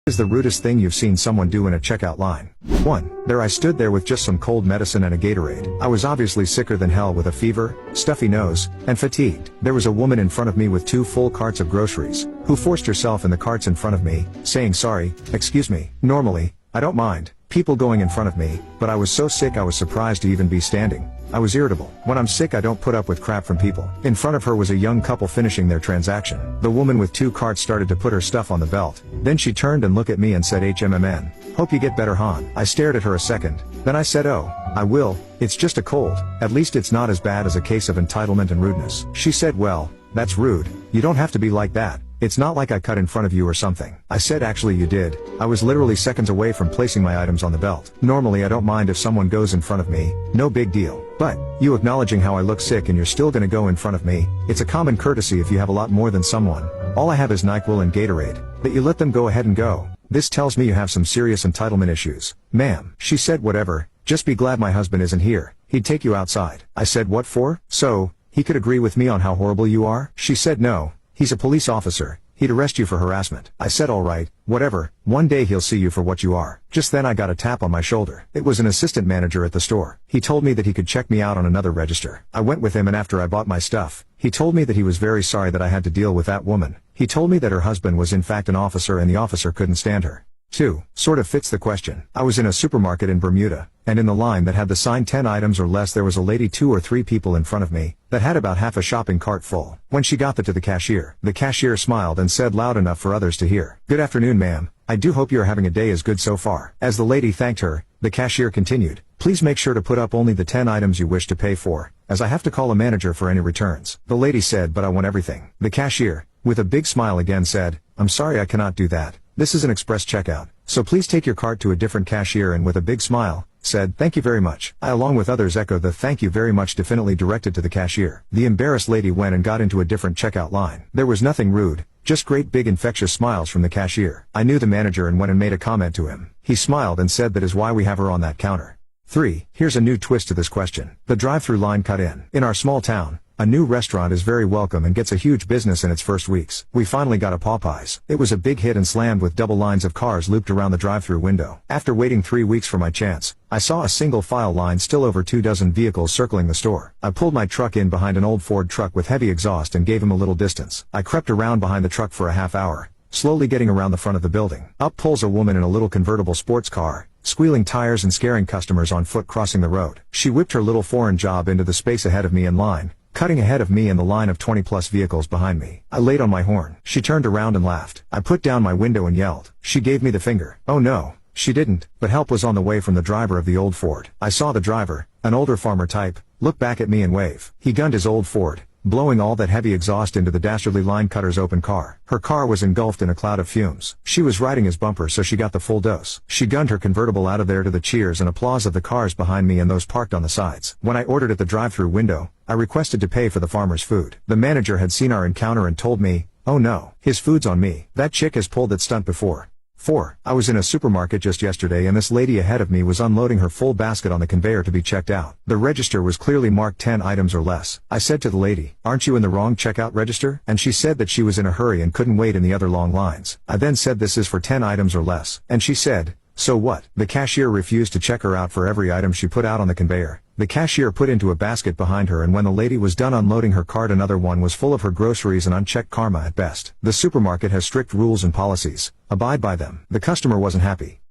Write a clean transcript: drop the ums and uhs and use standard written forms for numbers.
Is the rudest thing you've seen someone do in a checkout line? 1. There I stood there with just some cold medicine and a Gatorade. I was obviously sicker than hell with a fever, stuffy nose, and fatigued. There was a woman in front of me with 2 full carts of groceries, who forced herself in the carts in front of me, saying sorry, excuse me. Normally, I don't mind people going in front of me, but I was so sick I was surprised to even be standing. I was irritable. When I'm sick I don't put up with crap from people. In front of her was a young couple finishing their transaction. The woman with 2 carts started to put her stuff on the belt. Then she turned and looked at me and said HMMN. Hope you get better, hon. I stared at her a second. Then I said, oh, I will. It's just a cold. At least it's not as bad as a case of entitlement and rudeness. She said, well, that's rude. You don't have to be like that. It's not like I cut in front of you or something. I said, actually you did. I was literally seconds away from placing my items on the belt. Normally I don't mind if someone goes in front of me, no big deal. But, you acknowledging how I look sick and you're still gonna go in front of me, it's a common courtesy if you have a lot more than someone. All I have is NyQuil and Gatorade, that you let them go ahead and go. This tells me you have some serious entitlement issues. Ma'am. She said, whatever, just be glad my husband isn't here. He'd take you outside. I said, what for? So, he could agree with me on how horrible you are? She said, no. He's a police officer. He'd arrest you for harassment. I said, alright, whatever, one day he'll see you for what you are. Just then I got a tap on my shoulder. It was an assistant manager at the store. He told me that he could check me out on another register. I went with him, and after I bought my stuff, he told me that he was very sorry that I had to deal with that woman. He told me that her husband was in fact an officer and the officer couldn't stand her. 2. Sort of fits the question. I was in a supermarket in Bermuda, and in the line that had the sign 10 items or less there was a lady 2 or 3 people in front of me, that had about half a shopping cart full. When she got to the cashier smiled and said loud enough for others to hear, "Good afternoon, ma'am. I do hope you're having a day as good so far." As the lady thanked her, the cashier continued, "Please make sure to put up only the 10 items you wish to pay for, as I have to call a manager for any returns." The lady said, "But I want everything." The cashier, with a big smile again said, "I'm sorry, I cannot do that. This is an express checkout, so please take your cart to a different cashier," and with a big smile, said, "Thank you very much." I along with others echoed the "thank you very much" definitely directed to the cashier. The embarrassed lady went and got into a different checkout line. There was nothing rude, just great big infectious smiles from the cashier. I knew the manager and went and made a comment to him. He smiled and said that is why we have her on that counter. 3. Here's a new twist to this question. The drive-through line cut in. In our small town, a new restaurant is very welcome and gets a huge business in its first weeks. We finally got a Popeyes. It was a big hit and slammed with double lines of cars looped around the drive-through window. After waiting 3 weeks for my chance, I saw a single file line still over 2 dozen vehicles circling the store. I pulled my truck in behind an old Ford truck with heavy exhaust and gave him a little distance. I crept around behind the truck for a half hour, slowly getting around the front of the building. Up pulls a woman in a little convertible sports car, squealing tires and scaring customers on foot crossing the road. She whipped her little foreign job into the space ahead of me in line, cutting ahead of me in the line of 20+ vehicles behind me. I laid on my horn. She turned around and laughed. I put down my window and yelled. She gave me the finger. Oh no, she didn't, but help was on the way from the driver of the old Ford. I saw the driver, an older farmer type, look back at me and wave. He gunned his old Ford, blowing all that heavy exhaust into the dastardly line cutter's open car. Her car was engulfed in a cloud of fumes. She was riding his bumper, so she got the full dose. She gunned her convertible out of there to the cheers and applause of the cars behind me and those parked on the sides. When I ordered at the drive-through window, I requested to pay for the farmer's food. The manager had seen our encounter and told me, "Oh no, his food's on me. That chick has pulled that stunt before." 4. I was in a supermarket just yesterday and this lady ahead of me was unloading her full basket on the conveyor to be checked out. The register was clearly marked 10 items or less. I said to the lady, "Aren't you in the wrong checkout register?" And she said that she was in a hurry and couldn't wait in the other long lines. I then said this is for 10 items or less. And she said, "So what?" The cashier refused to check her out for every item she put out on the conveyor. The cashier put into a basket behind her, and when the lady was done unloading her cart another one was full of her groceries and unchecked karma at best. The supermarket has strict rules and policies. Abide by them. The customer wasn't happy.